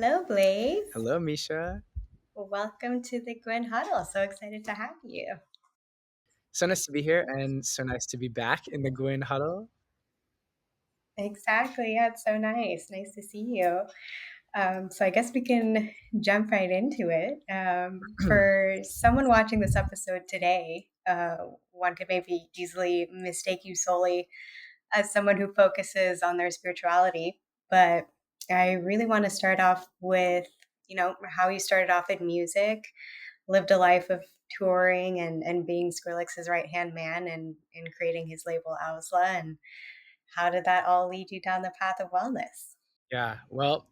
Hello, Blaise. Hello, Misha. Welcome to the Guin Huddle. So excited to have you. So nice to be here and so nice to be back in the Guin Huddle. Exactly. Yeah, it's so nice. Nice to see you. So I guess we can jump right into it. For someone watching this episode today, one could maybe easily mistake you solely as someone who focuses on their spirituality. But I really want to start off with, how you started off in music, lived a life of touring and being Skrillex's right hand man and creating his label OWSLA. And how did that all lead you down the path of wellness? Yeah, well,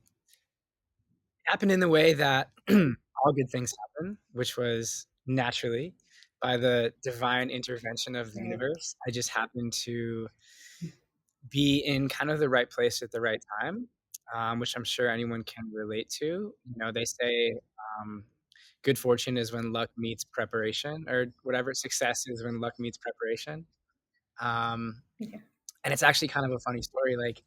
it happened in the way that all good things happen, which was naturally by the divine intervention of the Right. universe. I just happened to be in kind of the right place at the right time, which I'm sure anyone can relate to. They say good fortune is when luck meets preparation, or whatever, success is when luck meets preparation. Um, Yeah. and it's actually kind of a funny story. Like,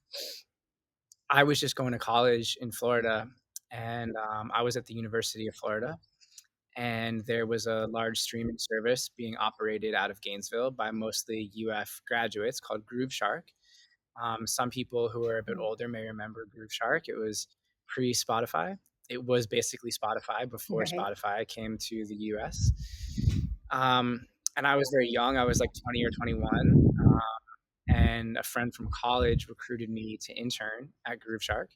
I was just going to college in Florida, and I was at the University of Florida, and there was a large streaming service being operated out of Gainesville by mostly UF graduates called Groove Shark. Some people who are a bit older may remember Groove Shark. It was pre Spotify. It was basically Spotify before Right. Spotify came to the US. Um, and I was very young. I was like 20 or 21. And a friend from college recruited me to intern at Groove Shark,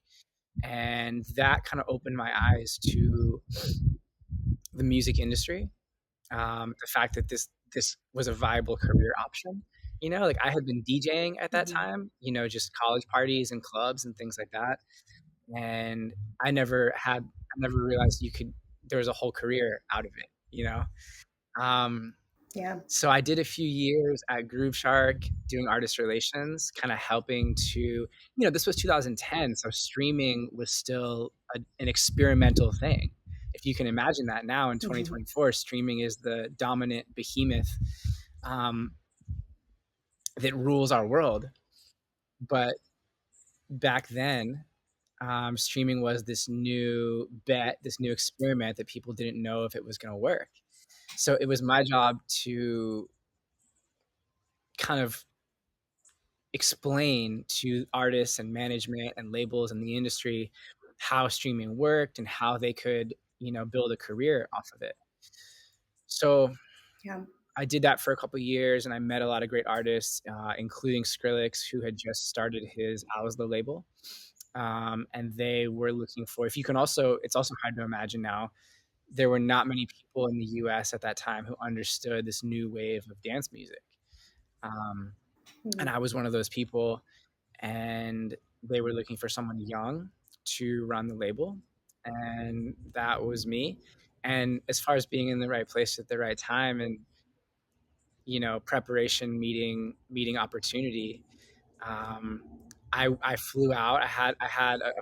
and that kind of opened my eyes to the music industry. The fact that this was a viable career option. Like, I had been DJing at that Mhm. time. Just college parties and clubs and things like that. And I never realized you could. There was a whole career out of it. Um, Yeah. So I did a few years at Groove Shark doing artist relations, kind of helping to, this was 2010, so streaming was still an experimental thing. If you can imagine that now in Mhm. 2024, streaming is the dominant behemoth um, that rules our world. But back then, streaming was this new bet, this new experiment that people didn't know if it was going to work. So it was my job to kind of explain to artists and management and labels in the industry how streaming worked and how they could, build a career off of it. So Yeah. I did that for a couple of years, and I met a lot of great artists, including Skrillex, who had just started his OWSLA label. And they were looking for, if you can also, it's also hard to imagine now, there were not many people in the US at that time who understood this new wave of dance music. Um, and Mhm. I was one of those people, and they were looking for someone young to run the label, and that was me. And as far as being in the right place at the right time, and preparation meeting opportunity, um, I flew out. I had a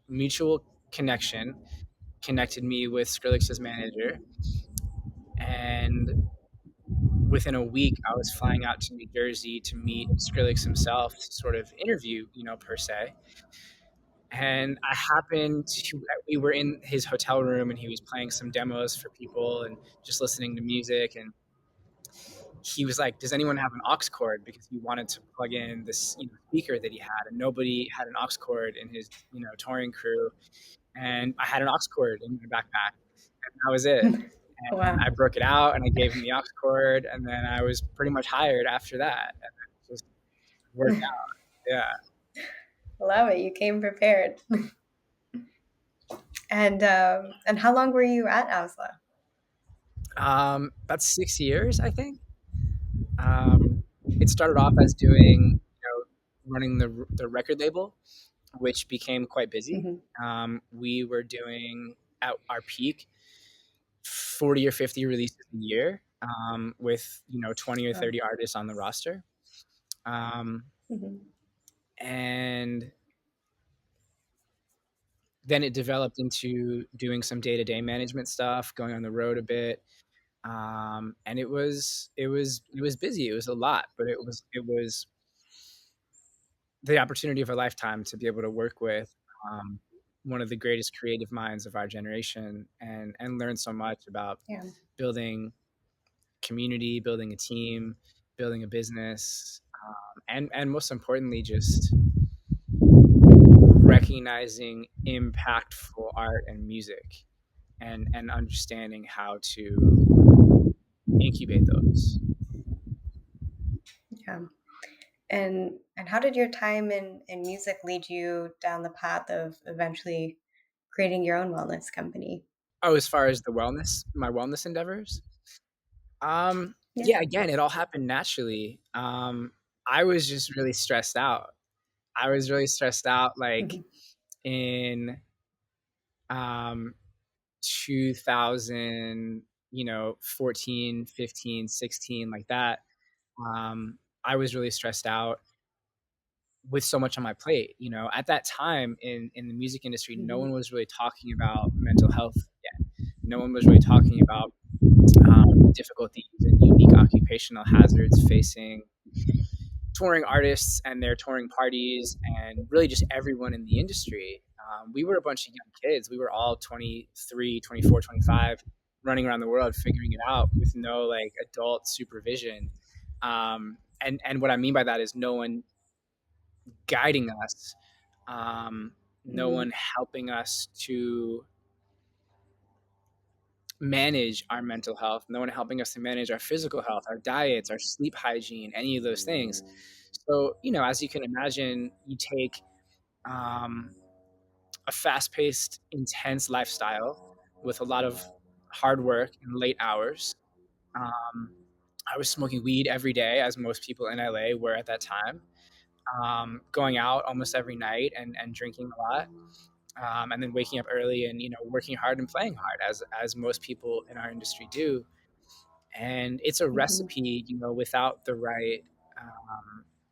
mutual connection connected me with Skrillex's manager, and within a week I was flying out to New Jersey to meet Skrillex himself, to sort of interview, per se. And we were in his hotel room, and he was playing some demos for people and just listening to music. And he was like, does anyone have an aux cord? Because he wanted to plug in this, speaker that he had, and nobody had an aux cord in his, touring crew. And I had an aux cord in my backpack, and that was it. And Wow. I broke it out and I gave him the aux cord, and then I was pretty much hired after that. And it just worked out. Yeah. Love it. You came prepared. And how long were you at OWSLA? About 6 years, I think. Um, it started off as doing, running the record label, which became quite busy. Mhm. We were doing, at our peak, 40 or 50 releases a year, with 20 or Wow. 30 artists on the roster. Um, Mhm. and then it developed into doing some day-to-day management stuff, going on the road a bit. And it was busy. It was a lot, but it was the opportunity of a lifetime to be able to work with, um, one of the greatest creative minds of our generation, and learned so much about Yeah. building community, building a team, building a business, and most importantly, just recognizing impactful art and music, and understanding how to incubate those. Yeah. And how did your time in music lead you down the path of eventually creating your own wellness company? Oh, as far as my wellness endeavors, Yeah. yeah, again, it all happened naturally. I was just really stressed out. I was really stressed out, like Mhm. in um 2000, 14, 15, 16, like that. I was really stressed out with so much on my plate. At that time in the music industry, no Mhm. one was really talking about mental health yet. No one was really talking about the difficulties and unique occupational hazards facing touring artists and their touring parties, and really just everyone in the industry. We were a bunch of young kids. We were all 23, 24, 25, running around the world figuring it out with no like adult supervision. And what I mean by that is no one guiding us, no Mhm. one helping us to manage our mental health, no one helping us to manage our physical health, our diets, our sleep hygiene, any of those things. So, as you can imagine, you take um, a fast paced, intense lifestyle with a lot of hard work and late hours. Um, I was smoking weed every day, as most people in LA were at that time, going out almost every night and drinking a lot. And then waking up early and working hard and playing hard as most people in our industry do. And it's a Mhm. recipe, without the right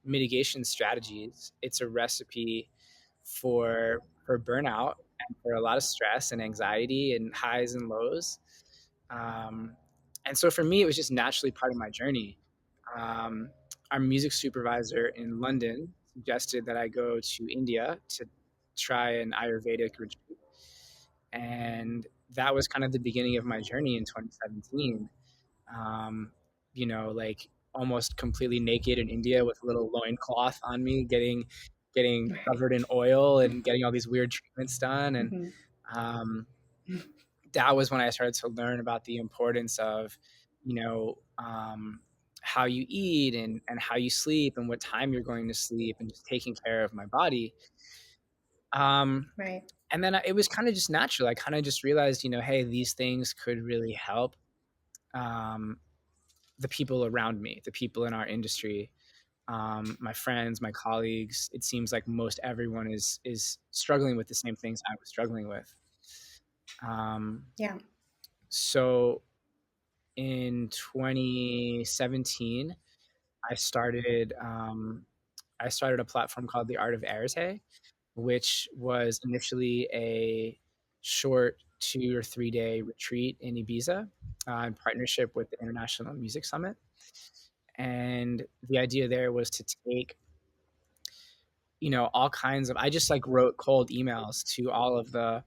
mitigation strategies. It's a recipe for burnout and for a lot of stress and anxiety and highs and lows. Um, and so for me, it was just naturally part of my journey. Um, our music supervisor in London suggested that I go to India to try an Ayurvedic retreat. And that was kind of the beginning of my journey in 2017. Um, like almost completely naked in India with a little loincloth on me, getting Right. covered in oil and getting all these weird treatments done. And Mhm. um, that was when I started to learn about the importance of, you know, um, how you eat and how you sleep and what time you're going to sleep and just taking care of my body. Um, Right. and then it was kind of just natural. I kind of just realized, hey, these things could really help um, the people around me, the people in our industry, my friends, my colleagues. It seems like most everyone is struggling with the same things I was struggling with. Um, Yeah. so in 2017, I started I started a platform called the Art of Arete, which was initially a short 2 or 3 day retreat in Ibiza in partnership with the International Music Summit. And the idea there was to take all kinds of I just like wrote cold emails to all of the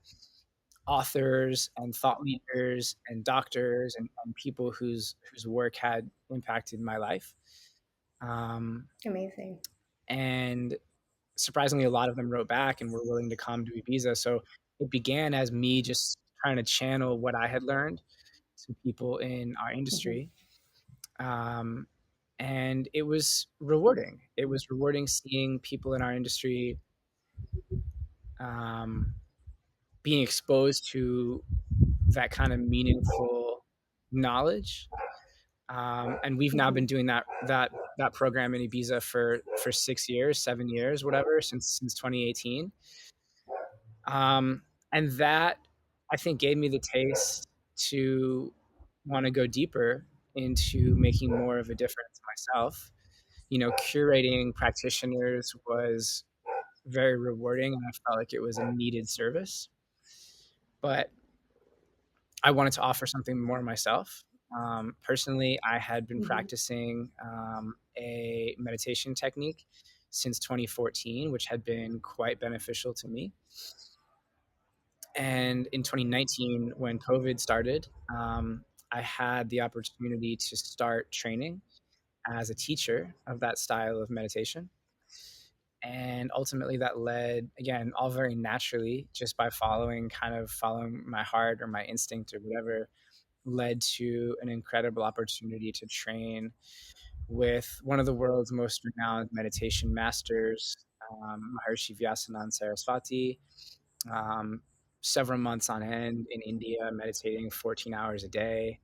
authors and thought leaders and doctors and people whose work had impacted my life. Um, Amazing. and surprisingly, a lot of them wrote back and were willing to come to Ibiza. So it began as me just trying to channel what I had learned to people in our Mhm. industry. Um, and it was rewarding. It was rewarding seeing people in our industry um, being exposed to that kind of meaningful knowledge. And we've now been Mhm. doing that program in Ibiza for 6 years, 7 years, whatever, since 2018. Um, and that I think gave me the taste to want to go deeper into making more of a difference myself. Curating practitioners was very rewarding, and I felt like it was a needed service. But I wanted to offer something more myself. Personally, I had been Mhm. practicing a meditation technique since 2014, which had been quite beneficial to me. And in 2019, when COVID started, I had the opportunity to start training as a teacher of that style of meditation. And ultimately that led, again, all very naturally, just by following my heart or my instinct or whatever, led to an incredible opportunity to train with one of the world's most renowned meditation masters, Maharshi Vyasanand Saraswati, um, several months on end in India, meditating 14 hours a day,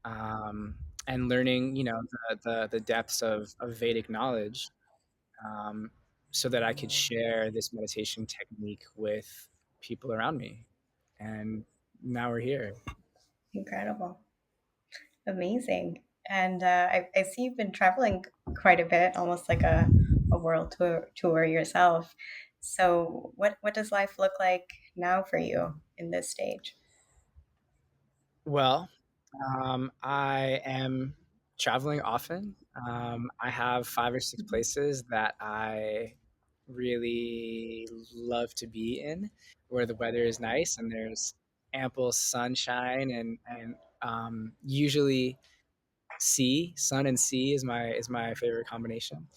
and learning, the depths of Vedic knowledge, um, so that I could share this meditation technique with people around me. And now we're here. Incredible. Amazing. And I see you've been traveling quite a bit, almost like a world tour yourself. So what does life look like now for you in this stage? Well, I am traveling often. I have 5 or 6 places that I really love to be in, where the weather is nice and there's ample sunshine, and usually sun and sea is my favorite combination.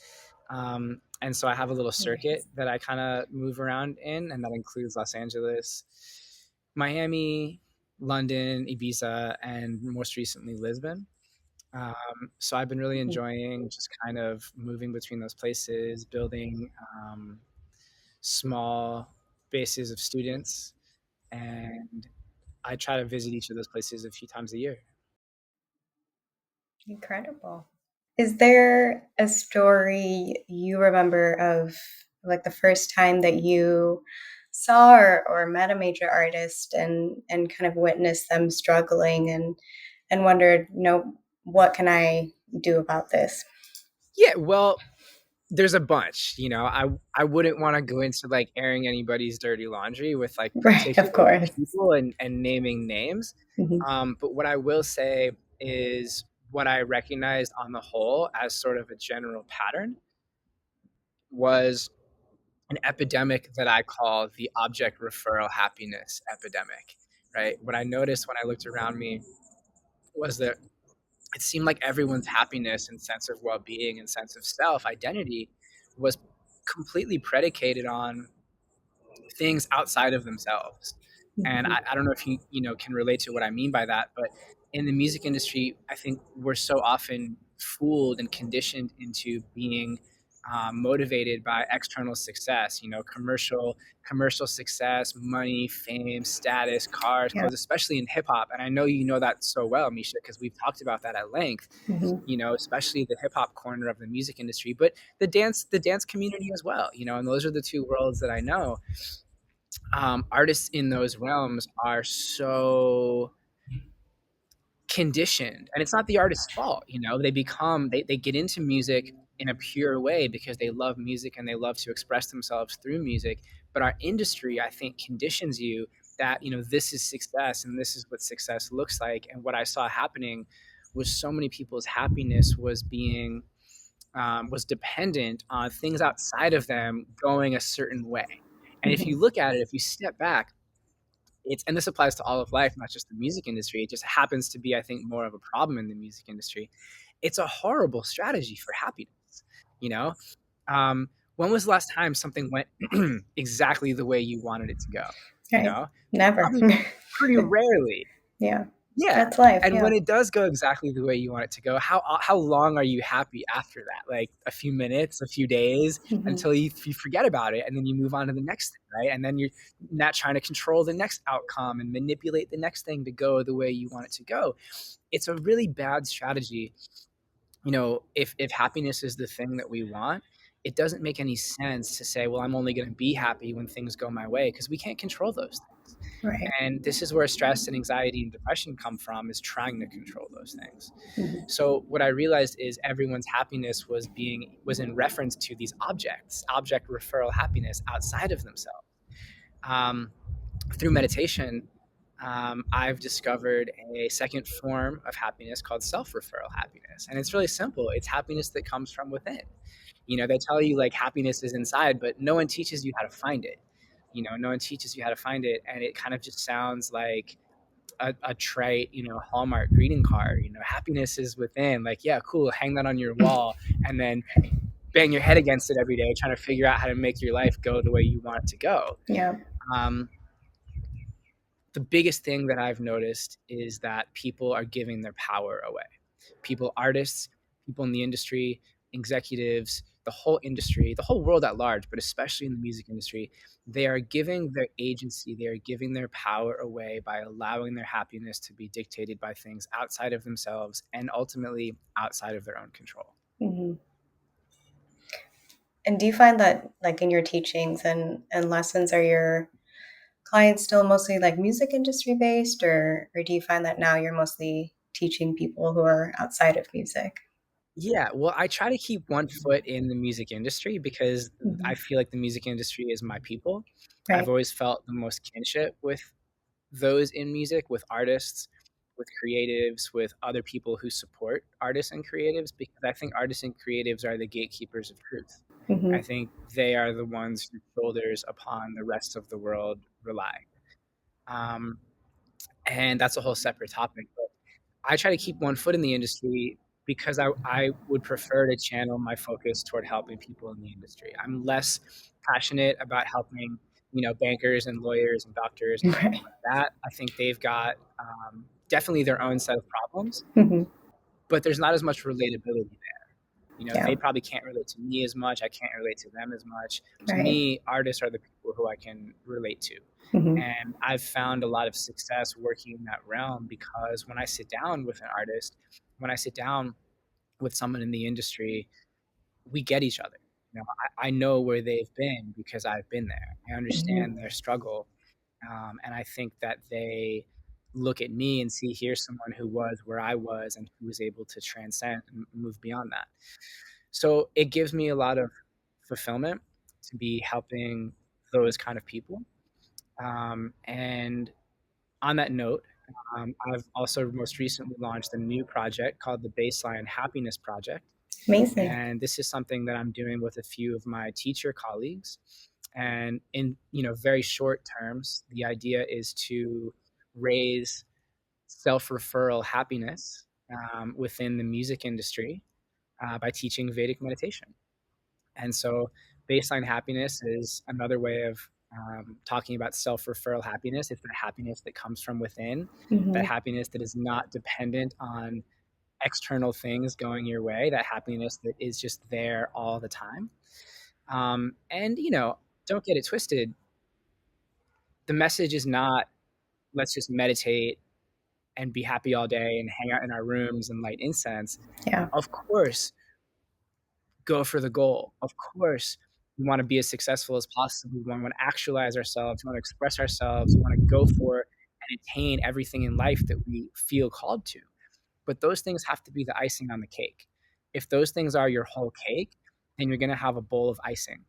And so I have a little circuit Nice. that I kind of move around in, and that includes Los Angeles, Miami, London, Ibiza, and most recently Lisbon. So I've been really enjoying just kind of moving between those places, building small bases of students, and I try to visit each of those places a few times a year. Incredible. Is there a story you remember of like the first time that you saw or met a major artist and kind of witnessed them struggling and wondered, what can I do about this? Yeah, well, there's a bunch. I wouldn't want to go into like airing anybody's dirty laundry with like Right, of particular course. people and naming names. Hmm. But what I will say is what I recognized on the whole as sort of a general pattern was an epidemic that I call the object referral happiness epidemic, right? What I noticed when I looked around me was that it seemed like everyone's happiness and sense of well-being and sense of self identity was completely predicated on things outside of themselves. And Hmm. I don't know if you can relate to what I mean by that, but in the music industry, I think we're so often fooled and conditioned into being motivated by external success, commercial success, money, fame, status, cars, Yeah. clothes, especially in hip hop. And I know you know that so well, Misha, because we've talked about that at length. Hmm. Especially the hip hop corner of the music industry, but the dance community as well. And those are the two worlds that I know. Artists in those realms are so conditioned, and it's not the artist's fault. They get into music in a pure way because they love music and they love to express themselves through music. But our industry, I think, conditions you that this is success and this is what success looks like. And what I saw happening was so many people's happiness was dependent on things outside of them going a certain way. And if you Hmm. look at it, if you step back, and this applies to all of life, not just the music industry. It just happens to be, I think, more of a problem in the music industry. It's a horrible strategy for happiness. You know, when was the last time something went exactly the way you wanted it to go? You Right. know, Never. probably pretty rarely. Yeah. Yeah. That's life. And Yeah. when it does go exactly the way you want it to go, how long are you happy after that? Like a few minutes, a few days, Hmm. until you forget about it, and then you move on to the next thing, right? And then you're not trying to control the next outcome and manipulate the next thing to go the way you want it to go. It's a really bad strategy. If happiness is the thing that we want, it doesn't make any sense to say, well, I'm only going to be happy when things go my way, because we can't control those things. Right. And this is where stress and anxiety and depression come from, is trying to control those things. Hmm. So what I realized is everyone's happiness was in reference to these object referral happiness outside of themselves. um, Through meditation, I've discovered a second form of happiness called self-referral happiness, and it's really simple. It's happiness that comes from within. They tell you like happiness is inside, but no one teaches you how to find it. no one teaches you how to find it, and it kind of just sounds like a trite, Hallmark greeting card. Happiness is within. Like, yeah, cool, hang that on your wall, and then bang your head against it every day, trying to figure out how to make your life go the way you want it to go. Yeah. Um, the biggest thing that I've noticed is that people are giving their power away. People, artists, people in the industry, executives, the whole industry, the whole world at large, but especially in the music industry, they are giving their agency, they are giving their power away by allowing their happiness to be dictated by things outside of themselves and ultimately outside of their own control. Mm-hmm. And do you find that, like, in your teachings and lessons, are your clients still mostly like music industry based, or do you find that now you're mostly teaching people who are outside of music? Yeah, well, I try to keep one foot in the music industry because I Mm-hmm. feel like the music industry is my people. I've Right. always felt the most kinship with those in music, with artists, with creatives, with other people who support artists and creatives, because I think artists and creatives are the gatekeepers of truth. I Mm-hmm. think they are the ones whose shoulders upon the rest of the world rely. Um, and that's a whole separate topic. But I try to keep one foot in the industry because I would prefer to channel my focus toward helping people in the industry. I'm less passionate about helping, bankers and lawyers and doctors and Right. people like that. I think they've got definitely their own set of problems, Mm-hmm. but there's not as much relatability there. Yeah. They probably can't relate to me as much. I can't relate to them as much. To Right. me, artists are the people who I can relate to. Mm-hmm. And I've found a lot of success working in that realm because when I sit down with an artist, when I sit down with someone in the industry, we get each other. I know where they've been because I've been there. I understand Mm-hmm. their struggle. And I think that they look at me and see here's someone who was where I was and who was able to transcend and move beyond that. So it gives me a lot of fulfillment to be helping those kind of people. And on that note, I've also most recently launched a new project called the Baseline Happiness Project. Amazing. And this is something that I'm doing with a few of my teacher colleagues. And in very short terms, the idea is to raise self-referral happiness within the music industry by teaching Vedic meditation. And so, baseline happiness is another way of talking about self referral happiness. It's the happiness that comes from within, that Mm-hmm. happiness that is not dependent on external things going your way, that happiness that is just there all the time. And, don't get it twisted. The message is not let's just meditate and be happy all day and hang out in our rooms and light incense. Yeah. Of course, go for the goal. Of course, we want to be as successful as possible. We want to actualize ourselves. We want to express ourselves. We want to go for and attain everything in life that we feel called to. But those things have to be the icing on the cake. If those things are your whole cake, then you're going to have a bowl of icing.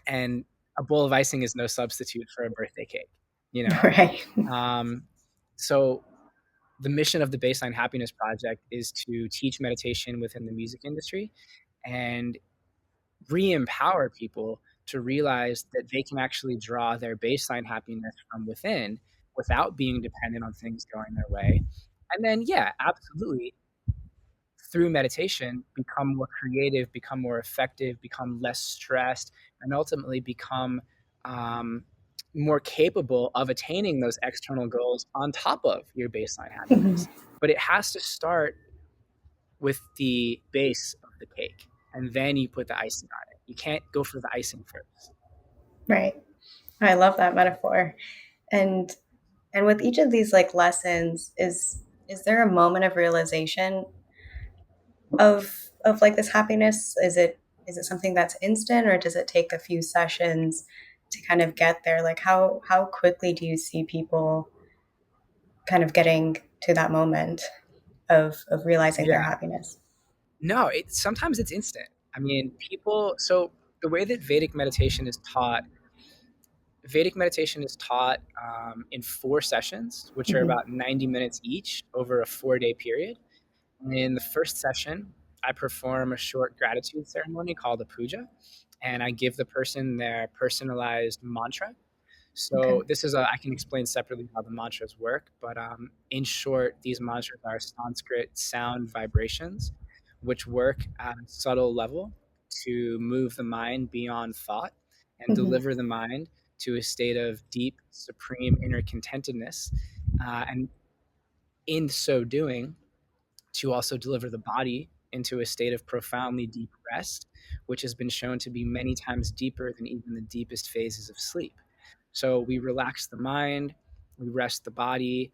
And a bowl of icing is no substitute for a birthday cake, you know? Right. Um, so the mission of the Baseline Happiness Project is to teach meditation within the music industry and re-empower people to realize that they can actually draw their baseline happiness from within without being dependent on things going their way. And then, yeah, absolutely, through meditation, become more creative, become more effective, become less stressed, and ultimately become um, more capable of attaining those external goals on top of your baseline Mm-hmm. happiness. But it has to start with the base of the cake, and then you put the icing on it. You can't go for the icing first. Right. I love that metaphor. And and with each of these like lessons, is there a moment of realization of like this happiness? Is it something that's instant, or does it take a few sessions to kind of get there? Like how quickly do you see people kind of getting to that moment of realizing their Yeah. happiness? No, sometimes it's instant. I mean, people. So the way that Vedic meditation is taught in 4 sessions, which are Hmm. about 90 minutes each over a 4-day period. In the first session, I perform a short gratitude ceremony called a puja, and I give the person their personalized mantra. Okay. So I can explain separately how the mantras work, but in short, these mantras are Sanskrit sound vibrations, which work at a subtle level to move the mind beyond thought and Hmm. deliver the mind to a state of deep, supreme inner contentedness. And in so doing, to also deliver the body into a state of profoundly deep rest, which has been shown to be many times deeper than even the deepest phases of sleep. So we relax the mind, we rest the body,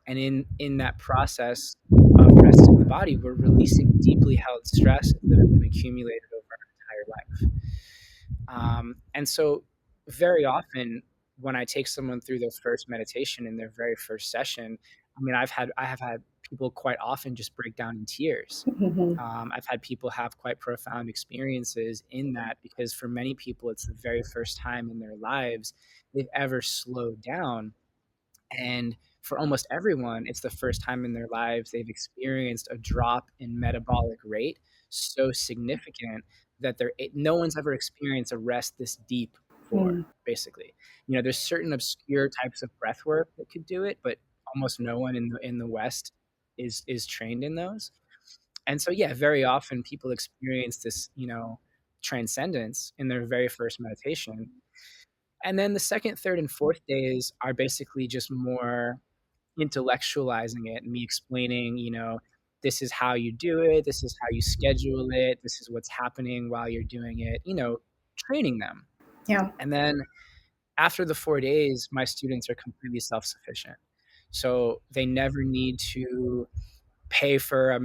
and in that process of resting the body, we're releasing deeply held stresses that have been accumulated over our entire life. And so, very often, when I take someone through their first meditation in their very first session, I mean, I have had people quite often just break down in tears. Hmm. I've had people have quite profound experiences in that because for many people, it's the very first time in their lives they've ever slowed down, and for almost everyone, it's the first time in their lives they've experienced a drop in metabolic rate so significant that no one's ever experienced a rest this deep before, Mm. basically. There's certain obscure types of breath work that could do it, but almost no one in the West is trained in those. And so, yeah, very often people experience this, transcendence in their very first meditation, and then the second, third, and fourth days are basically just more intellectualizing it and me explaining, this is how you do it, this is how you schedule it, this is what's happening while you're doing it, training them. Yeah. And then after the 4 days, my students are completely self sufficient. So they never need to pay for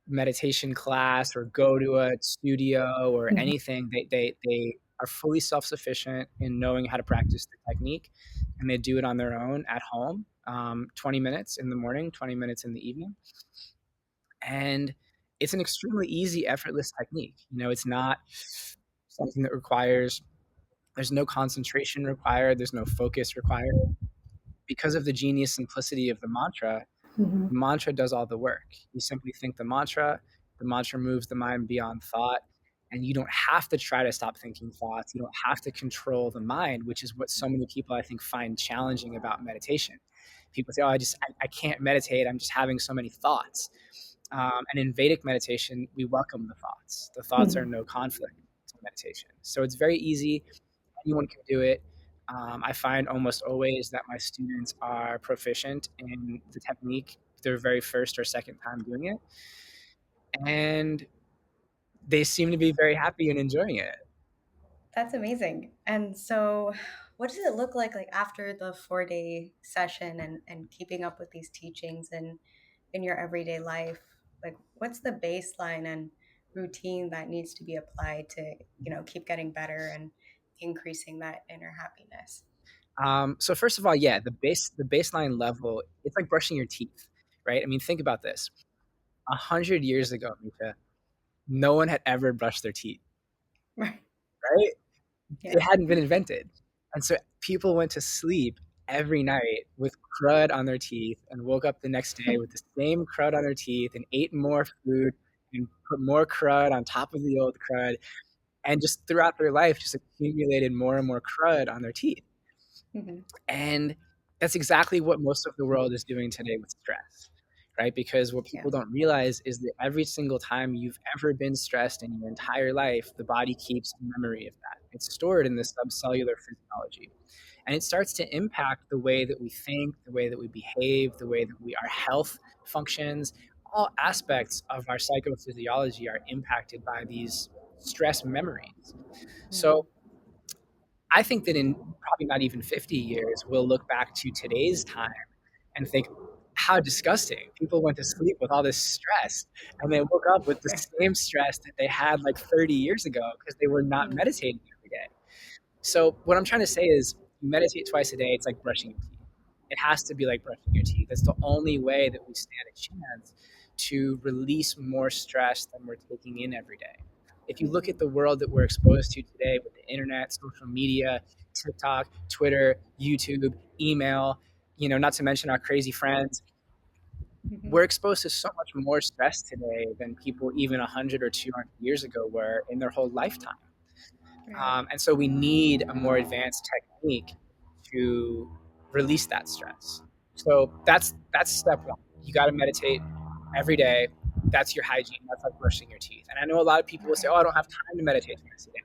meditation class or go to a studio or Hmm. anything. They are fully self-sufficient in knowing how to practice the technique, and they do it on their own at home, 20 minutes in the morning, 20 minutes in the evening. And it's an extremely easy, effortless technique. It's not something that requires, there's no concentration required, there's no focus required. Because of the genius simplicity of the mantra, Hmm. the mantra does all the work. You simply think the mantra moves the mind beyond thought, and you don't have to try to stop thinking thoughts. You don't have to control the mind, which is what so many people I think find challenging about meditation. People say, "Oh, I can't meditate. I'm just having so many thoughts." And in Vedic meditation, we welcome the thoughts. The thoughts are Hmm. no conflict to meditation. So it's very easy. Anyone can do it. I find almost always that my students are proficient in the technique their very first or second time doing it, and they seem to be very happy and enjoying it. That's amazing. And so, what does it look like after the 4-day session and keeping up with these teachings and in your everyday life? Like, what's the baseline and routine that needs to be applied to, keep getting better and increasing that inner happiness? So first of all, yeah, the baseline level, it's like brushing your teeth, right? I mean, think about this. 100 years ago, Mika, no one had ever brushed their teeth, Right. right? It Yeah. hadn't been invented. And so people went to sleep every night with crud on their teeth and woke up the next day with the same crud on their teeth and ate more food and put more crud on top of the old crud, and just throughout their life just accumulated more and more crud on their teeth. Hmm. And that's exactly what most of the world is doing today with stress, right? Because what Yeah. people don't realize is that every single time you've ever been stressed in your entire life, the body keeps a memory of that. It's stored in the subcellular physiology. And it starts to impact the way that we think, the way that we behave, the way that our health functions. All aspects of our psychophysiology are impacted by these stress memories. Hmm. So I think that in probably not even 50 years, we'll look back to today's time and think, how disgusting. People went to sleep with all this stress and they woke up with the Right. same stress that they had like 30 years ago because they were not Mm. meditating every day. So, what I'm trying to say is, you meditate twice a day, it's like brushing your teeth. It has to be like brushing your teeth. That's the only way that we stand a chance to release more stress than we're taking in every day. If you look Hmm. at the world that we're exposed to today with the internet, social media, TikTok, Twitter, YouTube, email, not to mention our crazy friends, Hmm. we're exposed to so much more stress today than people even 100 or 200 years ago were in their whole lifetime. Right. And so we need a more advanced technique to release that stress. So that's step one. You got to meditate every day. That's your hygiene. That's like brushing your teeth. And I know a lot of people will say, "Oh, I don't have time to meditate twice a day."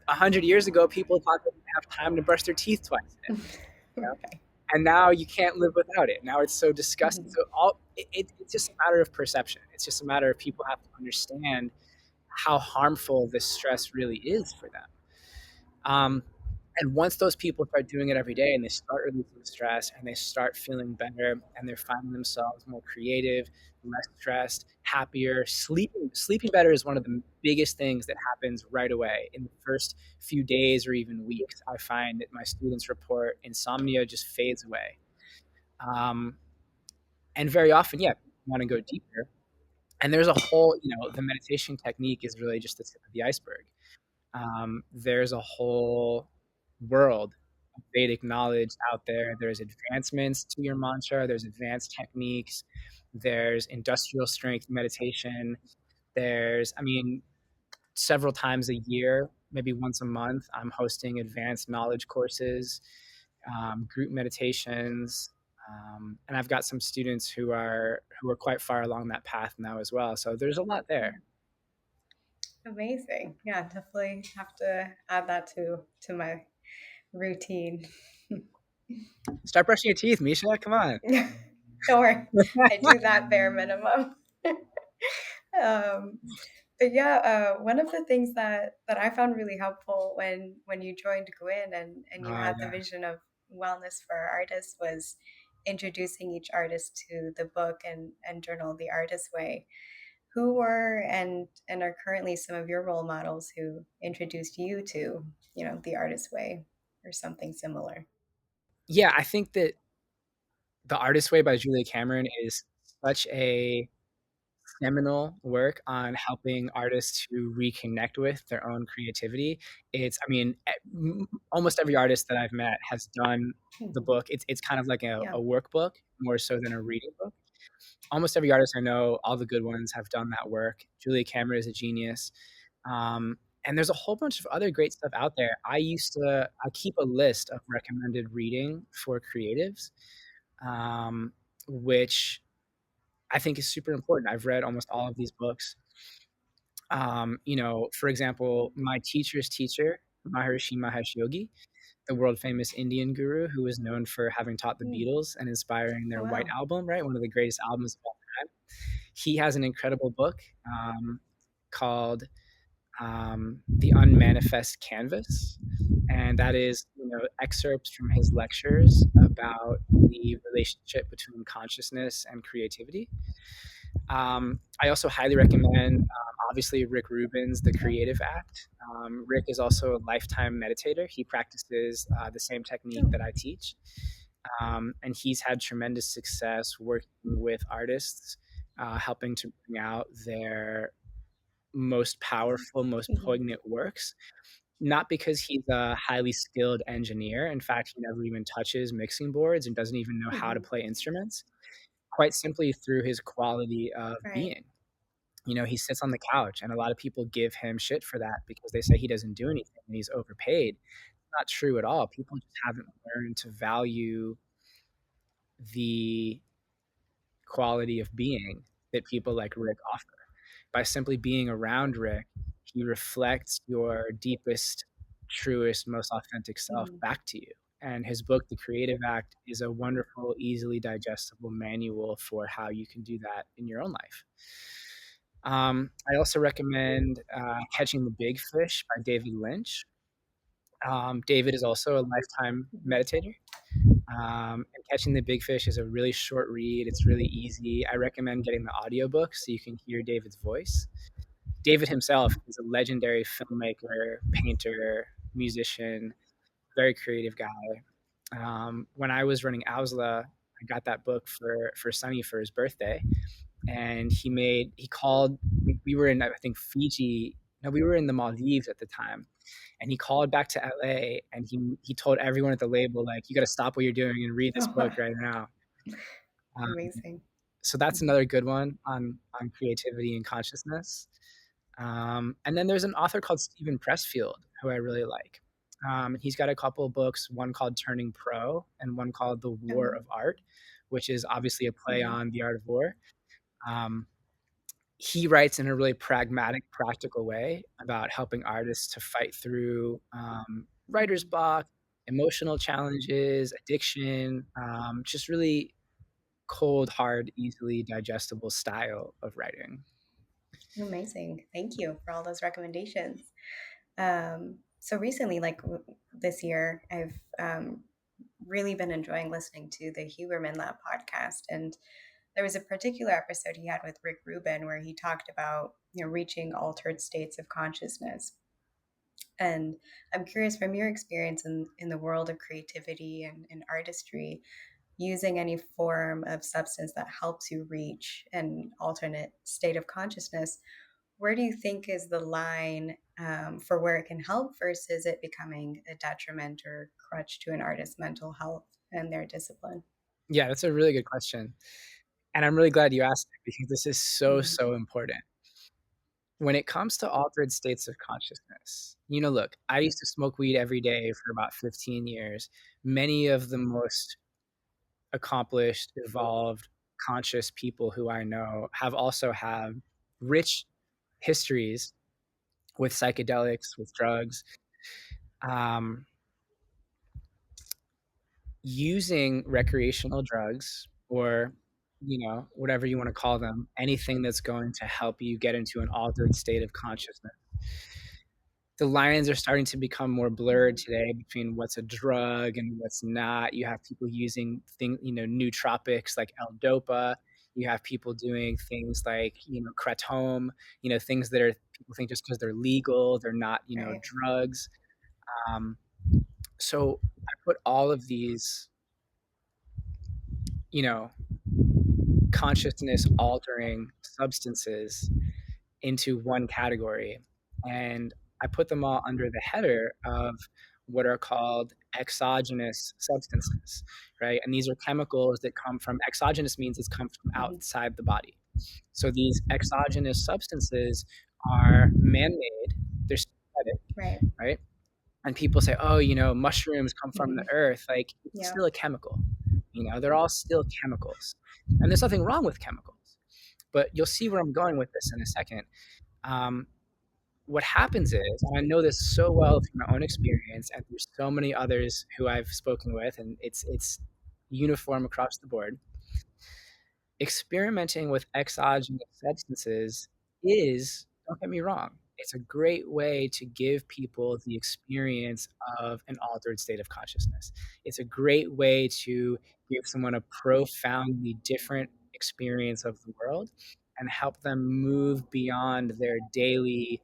100 years ago, people thought they didn't have time to brush their teeth twice a day. You know? Right. And now you can't live without it. Now it's so disgusting. Mhm. So it's just a matter of perception. It's just a matter of people have to understand how harmful this stress really is for them. And once those people start doing it every day and they start releasing stress and they start feeling better and they're finding themselves more creative, less stressed, happier, sleeping better is one of the biggest things that happens right away in the first few days or even weeks. I find that my students report insomnia just fades away. Um, and very often, yeah, people want to go deeper. And there's a whole, the meditation technique is really just the tip of the iceberg. There's a whole world of Vedic knowledge out there. There's advancements to your mantra, there's advanced techniques, there's industrial strength meditation. Several times a year, maybe once a month, I'm hosting advanced knowledge courses, group meditations. And I've got some students who are quite far along that path now as well. So there's a lot there. Amazing. Yeah, definitely have to add that to my routine. Start brushing your teeth, Misha. Come on. Don't worry, I do that bare minimum. um, but yeah, one of the things that I found really helpful when you joined Guin and you had the Yeah. vision of wellness for artists was introducing each artist to the book and journal the artist way. Who were and are currently some of your role models who introduced you to, the artist way or something similar? Yeah, I think that The Artist Way by Julia Cameron is such a seminal work on helping artists to reconnect with their own creativity. Almost every artist that I've met has done the Mhm. book. It's kind of like Yeah. a workbook more so than a reading book. Almost every artist I know, all the good ones, have done that work. Julia Cameron is a genius. And there's a whole bunch of other great stuff out there. I keep a list of recommended reading for creatives, um, which I think is super important. I've read almost all of these books. For example, my teacher's teacher, Maharishi Mahesh Yogi, the world famous Indian guru who is known for having taught the Mm. Beatles and inspiring Oh, their White wow. Album, right? One of the greatest albums of all time. He has an incredible book called The Unmanifest Canvas. And that is, excerpts from his lectures about the relationship between consciousness and creativity. I also highly recommend, obviously, Rick Rubin's The Creative Act. Rick is also a lifetime meditator. He practices the same technique Oh. that I teach. And he's had tremendous success working with artists, helping to bring out their most powerful, most Mhm. poignant works. Not because he's a highly skilled engineer. In fact, he never even touches mixing boards and doesn't even know how to Mhm. play instruments, quite simply through his quality of Right. being. He sits on the couch, and a lot of people give him shit for that because they say he doesn't do anything and he's overpaid. It's not true at all. People just haven't learned to value the quality of being that people like Rick offer. By simply being around Rick, he reflects your deepest, truest, most authentic self Mhm. back to you. And his book, The Creative Act, is a wonderful, easily digestible manual for how you can do that in your own life. I also recommend Catching the Big Fish by David Lynch. David is also a lifetime Mhm. meditator. And Catching the Big Fish is a really short read. It's really easy. I recommend getting the audiobook so you can hear David's voice. David himself is a legendary filmmaker, painter, musician, very creative guy. When I was running OWSLA, I got that book for Sonny for his birthday, and he called. We were in, I think, Fiji. No, we were in the Maldives at the time, and he called back to LA, and he told everyone at the label, like, you got to stop what you're doing and read this Oh, book wow. right now. Um, Amazing. so that's Mhm. another good one on creativity and consciousness. And then there's an author called Stephen Pressfield who I really like. He's got a couple of books, one called Turning Pro and one called The War Oh. of Art, which is obviously a play Mhm. on the art of war. Um, he writes in a really pragmatic, practical way about helping artists to fight through writer's Mhm. block, emotional challenges, addiction, just really cold, hard, easily digestible style of writing. Amazing. Thank you for all those recommendations. So recently, like this year, I've really been enjoying listening to the Huberman Lab podcast, and there was a particular episode he had with Rick Rubin where he talked about reaching altered states of consciousness. And I'm curious from your experience in the world of creativity and artistry, using any form of substance that helps you reach an alternate state of consciousness, where do you think is the line for where it can help versus it becoming a detriment or crutch to an artist's mental health and their discipline? Yeah, that's a really good question. And I'm really glad you asked it because this is so, Mhm. so important. When it comes to altered states of consciousness, look, I used to smoke weed every day for about 15 years. Many of the most accomplished, evolved, conscious people who I know have also had rich histories with psychedelics, with drugs. Um, Using recreational drugs or whatever you want to call them, anything that's going to help you get into an altered state of consciousness. The lines are starting to become more blurred Mhm. today between what's a drug and what's not. You have people using nootropics like L-Dopa. You have people doing things like, kratom, things that are people think just because they're legal, they're not, Right. drugs. Um, so I put all of these, you know, consciousness altering substances into one category. And I put them all under the header of what are called exogenous substances, right? And these are chemicals that come from exogenous means it's come from Mhm. outside the body. So these exogenous substances are man-made, they're synthetic, Right. right? And people say, oh, mushrooms come from the Mhm. earth. Like, it's Yeah. still a chemical. They're all still chemicals. And there's nothing wrong with chemicals. But you'll see where I'm going with this in a second. Um, what happens is, and I know this so well from my own experience, and there's so many others who I've spoken with, and it's uniform across the board. Experimenting with exogenous substances is, don't get me wrong, it's a great way to give people the experience of an altered state of consciousness. It's a great way to give someone a profoundly different experience of the world and help them move beyond their daily,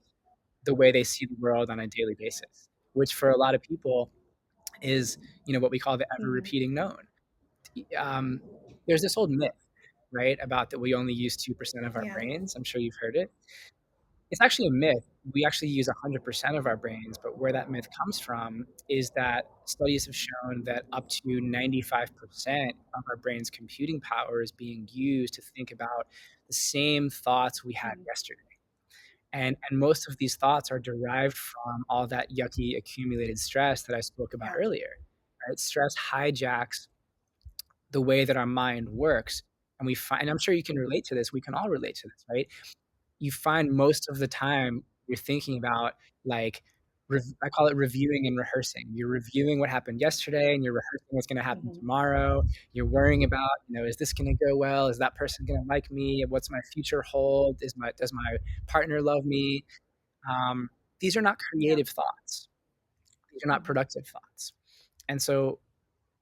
the way they see the world on a daily basis, which for a lot of people is, what we call the ever Mhm. repeating known. Um, there's this old myth, right, about that we only use 2% of our Yeah. brains. I'm sure you've heard it. It's actually a myth. We actually use 100% of our brains, but where that myth comes from is that studies have shown that up to 95% of our brain's computing power is being used to think about the same thoughts we had Mhm. yesterday. And most of these thoughts are derived from all that yucky accumulated stress that I spoke about Yeah. earlier, right? Stress hijacks the way that our mind works. And we find, and I'm sure you can relate to this, we can all relate to this, right? You find most of the time you're thinking about, like, I call it reviewing and rehearsing. You're reviewing what happened yesterday and you're rehearsing what's going to happen Mhm. tomorrow. You're worrying about, is this going to go well? Is that person going to like me? What's my future hold? Does my partner love me? Um, these are not Yeah. creative thoughts. These are not Mhm. productive thoughts. And so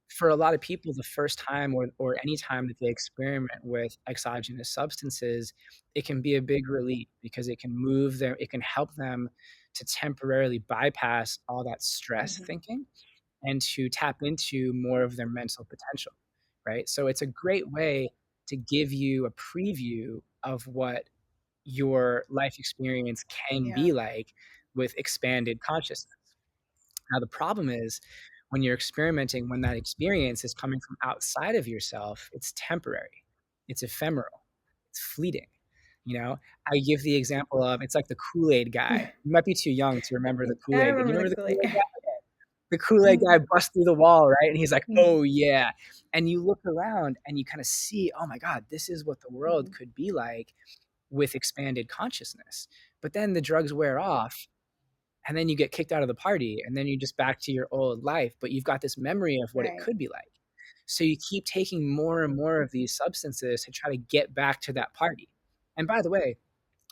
for a lot of people, the first time or any time that they experiment with exogenous substances, it can be a big relief because it can help them to temporarily bypass all that stress Mhm. thinking and to tap into more of their mental potential, right? So it's a great way to give you a preview of what your life experience can Yeah. be like with expanded consciousness. Now, the problem is when you're experimenting, when that experience is coming from outside of yourself, it's temporary, it's ephemeral, it's fleeting. I give the example of it's like the Kool Aid guy. You might be too young to remember the I Kool Aid. Do you remember remember the the Kool Aid Kool-Aid. guy? the Kool-Aid guy Mm, busts through the wall, right? And he's like, mhm, oh yeah. And you look around and you kind of see, oh my God, this is what the world mhm. could be like with expanded consciousness. But then the drugs wear off and then you get kicked out of the party and then you're just back to your old life, but you've got this memory of what it Right. could be like. So you keep taking more and more of these substances to try to get back to that party. And by the way,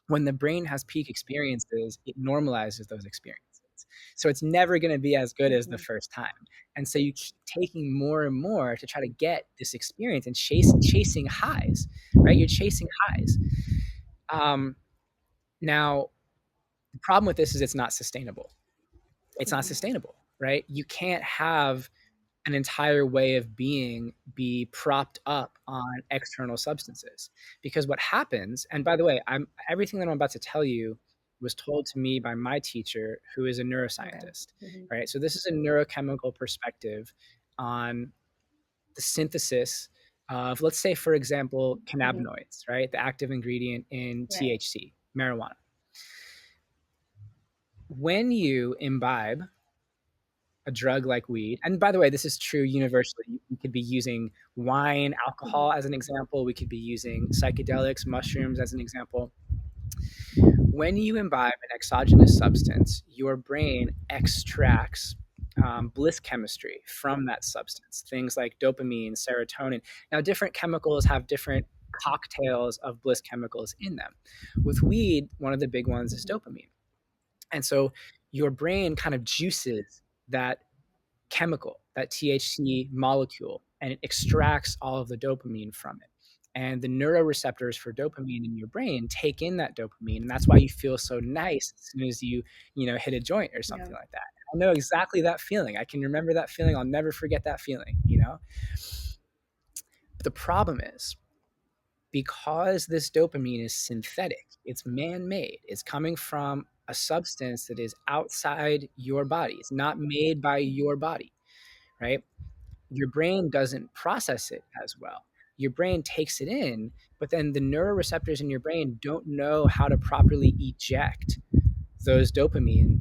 when the brain has peak experiences, it normalizes those experiences. So it's never going to be as good as the Mhm. first time. And so you keep taking more and more to try to get this experience and chasing highs, right? You're chasing highs. Um, Now, the problem with this is it's not sustainable. It's not Mhm. sustainable, right? You can't have an entire way of being be propped up on external substances, because what happens, and by the way, I'm everything that I'm about to tell you was told to me by my teacher, who is a Okay. neuroscientist, Mhm. right? So this is a neurochemical perspective on the synthesis of, let's say, for example, Mhm. cannabinoids, right? The active ingredient in Right. THC, marijuana. When you imbibe a drug like weed, and by the way, this is true universally. We could be using wine, Mhm. alcohol as an example. We could be using psychedelics, mushrooms as an example. When you imbibe an exogenous substance, your brain extracts bliss chemistry from that substance, things like dopamine, serotonin. Now, different chemicals have different cocktails of bliss chemicals in them. With weed, one of the big ones is Mhm. dopamine. And so your brain kind of juices that chemical, that THC molecule, and it extracts all of the dopamine from it. And the neuroreceptors for dopamine in your brain take in that dopamine, and that's why you feel so nice as soon as you hit a joint or Yeah. something like that. I know exactly that feeling. I can remember that feeling. I'll never forget that feeling. But the problem is, because this dopamine is synthetic, it's man-made, it's coming from a substance that is outside your body. It's not made by your body, right? Your brain doesn't process it as well. Your brain takes it in, but then the neuroreceptors in your brain don't know how to properly eject those dopamine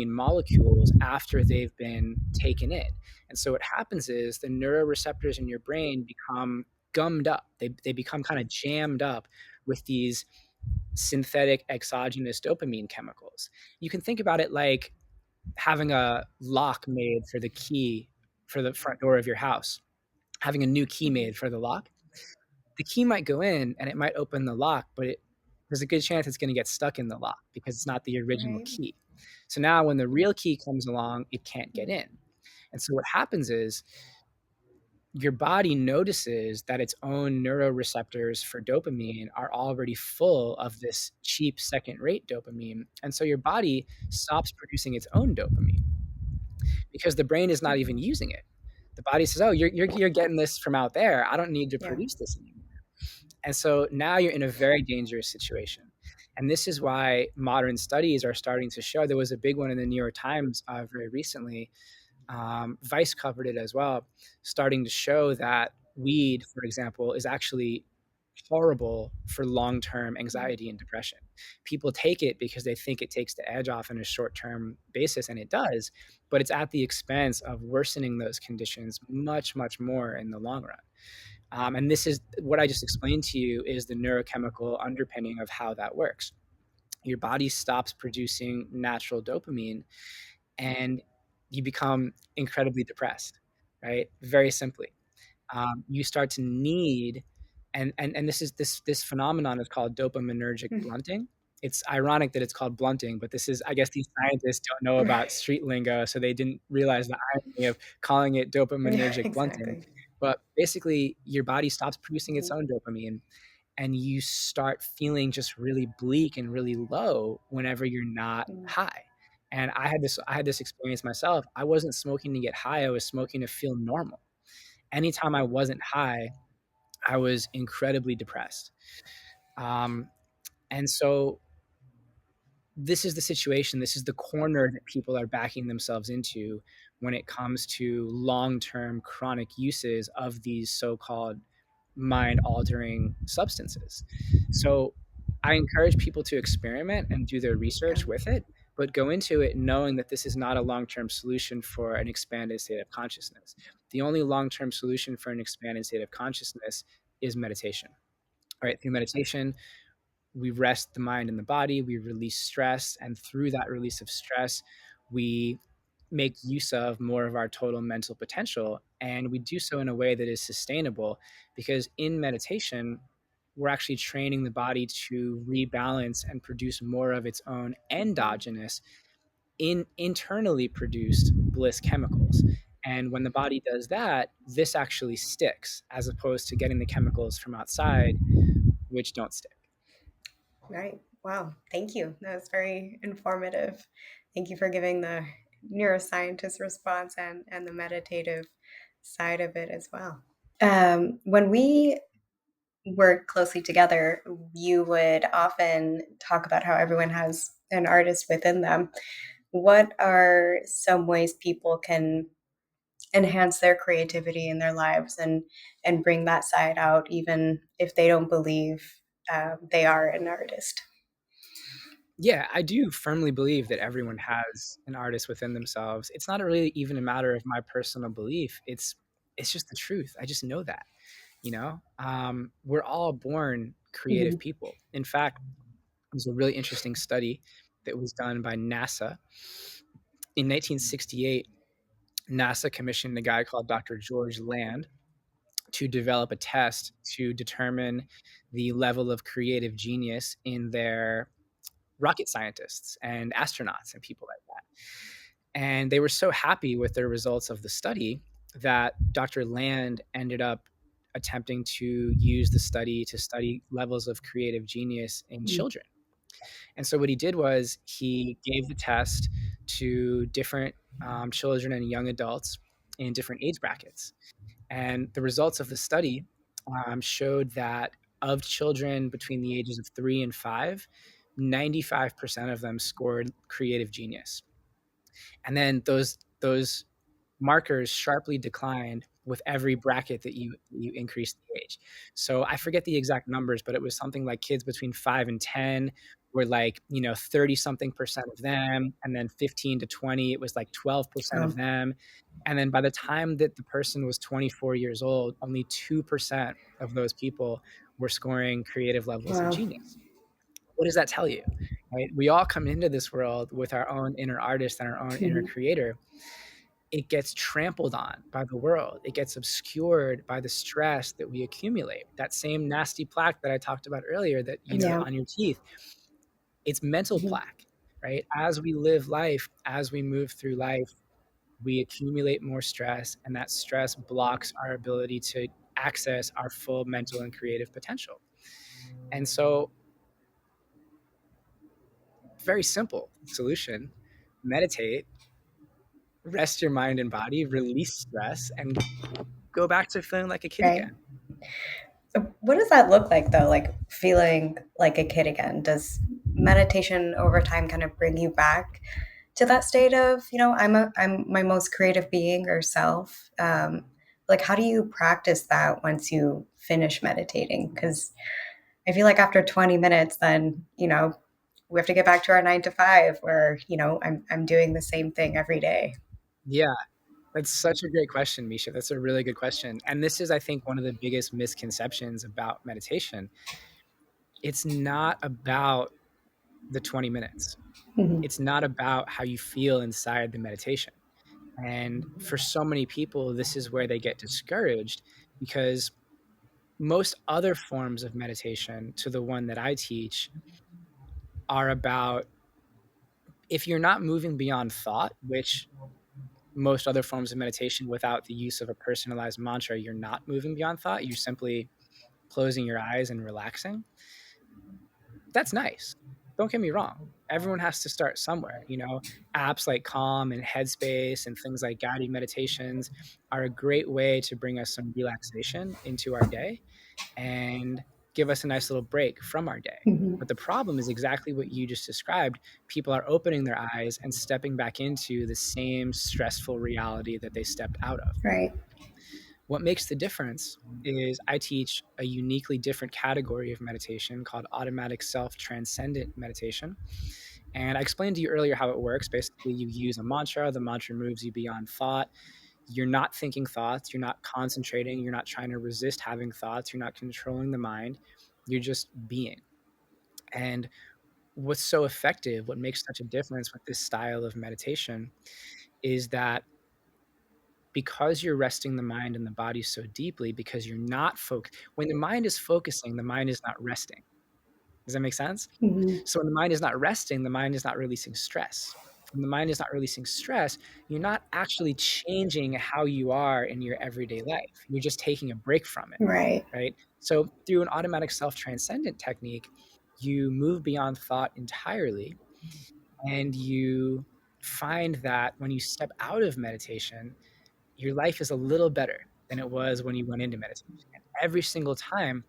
molecules after they've been taken in. And so what happens is the neuroreceptors in your brain become gummed up. They become kind of jammed up with these synthetic exogenous dopamine chemicals. You can think about it like having a lock made for the key for the front door of your house, having a new key Mhm. made for the lock. The key might go in and it might open the lock, but there's a good chance it's going to get stuck in the lock because it's not the original Right. key. So now when the real key comes along, it can't get Mhm. in. And so what happens is your body notices that its own neuroreceptors for dopamine are already full of this cheap second rate dopamine. And so your body stops producing its own dopamine because the brain is not even Mhm. using it. The body says, "Oh, you're getting this from out there. I don't need to Yeah. produce this anymore." And so now you're in a very dangerous situation. And this is why modern studies are starting to show. There was a big one in the New York Times very recently. Vice covered it as well, starting to show that weed, for example, is actually horrible for long-term Mhm. anxiety and depression. People take it because they think it takes the edge off on a short-term basis, and it does, but it's at the expense of worsening those conditions much, much more in the long run. And this is what I just explained to you is the neurochemical underpinning of how that works. Your body stops producing natural dopamine and you become incredibly depressed, right? Very simply. You start to need, and this phenomenon is called dopaminergic Mhm. blunting. It's ironic that it's called blunting, but this is, I guess, these scientists don't know about Right. street lingo, so they didn't realize the irony of calling it Yeah, dopaminergic blunting. exactly. But basically, your body stops producing its Mhm. own dopamine, and you start feeling just really bleak and really low whenever you're not Mhm. high. And I had this experience myself. I wasn't smoking to get high, I was smoking to feel normal. Anytime I wasn't high, I was incredibly depressed. Um, and so this is the situation, this is the corner that people are backing themselves into when it comes to long-term chronic uses of these so-called mind-altering substances. So I encourage people to experiment and do their Yeah. research with it, but go into it knowing that this is not a long-term solution for an expanded state of consciousness. The only long-term solution for an expanded state of consciousness is meditation. All right, through meditation, we rest the mind and the body, we release stress, and through that release of stress, we make use of more of our total mental potential. And we do so in a way that is sustainable, because in meditation, we're actually training the body to rebalance and produce more of its own endogenous, internally produced bliss chemicals. And when the body does that, this actually sticks, as opposed to getting the chemicals from outside, which don't stick. Right. Wow. Thank you. That was very informative. Thank you for giving the neuroscientist response and the meditative side of it as well. When we work closely together, you would often talk about how everyone has an artist within them. What are some ways people can enhance their creativity in their lives and bring that side out, even if they don't believe they are an artist? Yeah, I do firmly believe that everyone has an artist within themselves. It's not really even a matter of my personal belief. It's just the truth. I just know that, you know? We're all born creative Mhm. people. In fact, there's a really interesting study that was done by NASA. In 1968, NASA commissioned a guy called Dr. George Land to develop a test to determine the level of creative genius in their rocket scientists and astronauts and people like that. And they were so happy with their results of the study that Dr. Land ended up attempting to use the study to study levels of creative genius in Mm. children. And so what he did was he gave the test to different children and young adults in different age brackets. And the results of the study showed that of children between the ages of 3 and 5, 95% of them scored creative genius. And then those markers sharply declined with every bracket that you increase the age. So I forget the exact numbers, but it was something like kids between 5 and 10 were like, 30 something percent of them, and then 15 to 20 it was like 12% of Wow. them. And then by the time that the person was 24 years old, only 2% of those people were scoring creative levels of Wow. genius. What does that tell you? Right? We all come into this world with our own inner artist and our own inner Mhm. creator. It gets trampled on by the world. It gets obscured by the stress that we accumulate. That same nasty plaque that I talked about earlier that, Yeah. on your teeth, it's mental Mhm. plaque, right? As we live life, as we move through life, we accumulate more stress, and that stress blocks our ability to access our full mental and creative potential. And so, very simple solution: meditate, rest your mind and body, release stress, and go back to feeling like a kid Right. again. So what does that look like though? Like feeling like a kid again? Does meditation over time kind of bring you back to that state of, I'm my most creative being or self? Like how do you practice that once you finish meditating? Because I feel like after 20 minutes, then, we have to get back to our 9 to 5 where, I'm doing the same thing every day. Yeah, that's such a great question, Misha. That's a really good question. And this is, I think, one of the biggest misconceptions about meditation. It's not about the 20 minutes. Mhm. It's not about how you feel inside the meditation. And for so many people, this is where they get discouraged, because most other forms of meditation, to the one that I teach, are about, if you're not moving beyond thought, which most other forms of meditation without the use of a personalized mantra, you're not moving beyond thought. You're simply closing your eyes and relaxing. That's nice. Don't get me wrong. Everyone has to start somewhere. Apps like Calm and Headspace and things like guided meditations are a great way to bring us some relaxation into our day and give us a nice little break from our day. Mhm. But the problem is exactly what you just described. People are opening their eyes and stepping back into the same stressful reality that they stepped out of. Right. What makes the difference is I teach a uniquely different category of meditation called automatic self transcendent meditation. And I explained to you earlier how it works. Basically, you use a mantra, the mantra moves you beyond thought. You're not thinking thoughts, you're not concentrating, you're not trying to resist having thoughts, you're not controlling the mind, you're just being. And what's so effective, what makes such a difference with this style of meditation is that because you're resting the mind and the body so deeply, because you're not focused, when the mind is focusing, the mind is not resting. Does that make sense? Hmm. So when the mind is not resting, the mind is not releasing stress. When the mind is not releasing stress, you're not actually changing how you are in your everyday life. You're just taking a break from it, Right. right? So through an automatic self-transcendent technique, you move beyond thought entirely, and you find that when you step out of meditation, your life is a little better than it was when you went into meditation. And every single time,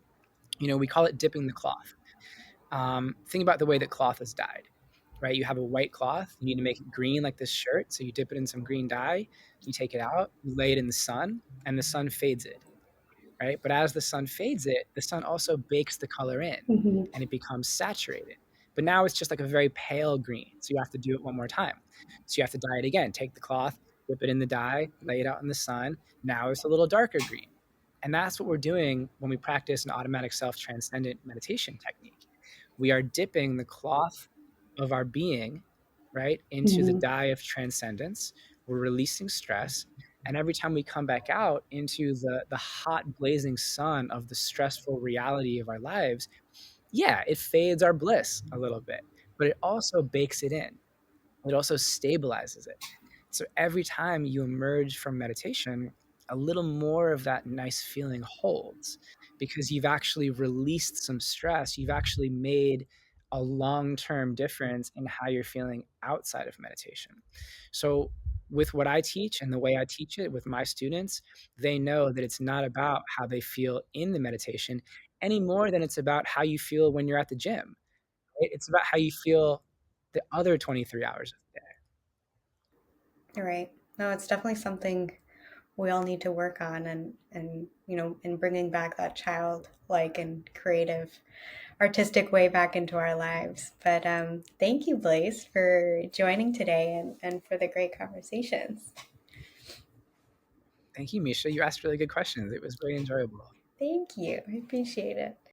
we call it dipping the cloth. Think about the way that cloth is dyed, right? You have a white cloth, you need to make it green like this shirt. So you dip it in some green dye, you take it out, you lay it in the sun, and the sun fades it, right? But as the sun fades it, the sun also bakes the color in Hmm. and it becomes saturated. But now it's just like a very pale green. So you have to do it one more time. So you have to dye it again. Take the cloth, dip it in the dye, lay it out in the sun. Now it's a little darker green. And that's what we're doing when we practice an automatic self transcendent meditation technique. We are dipping the cloth of our being, right, into the Hmm. dye of transcendence. We're releasing stress. And every time we come back out into the hot, blazing sun of the stressful reality of our lives, yeah, it fades our bliss a little bit, but it also bakes it in. It also stabilizes it. So every time you emerge from meditation, a little more of that nice feeling holds because you've actually released some stress. You've actually made a long term difference in how you're feeling outside of meditation. So, with what I teach and the way I teach it with my students, they know that it's not about how they feel in the meditation any more than it's about how you feel when you're at the gym. Right? It's about how you feel the other 23 hours of the day. Right. No, it's definitely something we all need to work on, and in bringing back that childlike and creative artistic way back into our lives. But thank you, Blaise, for joining today, and for the great conversations. Thank you, Misha. You asked really good questions. It was very enjoyable. Thank you. I appreciate it.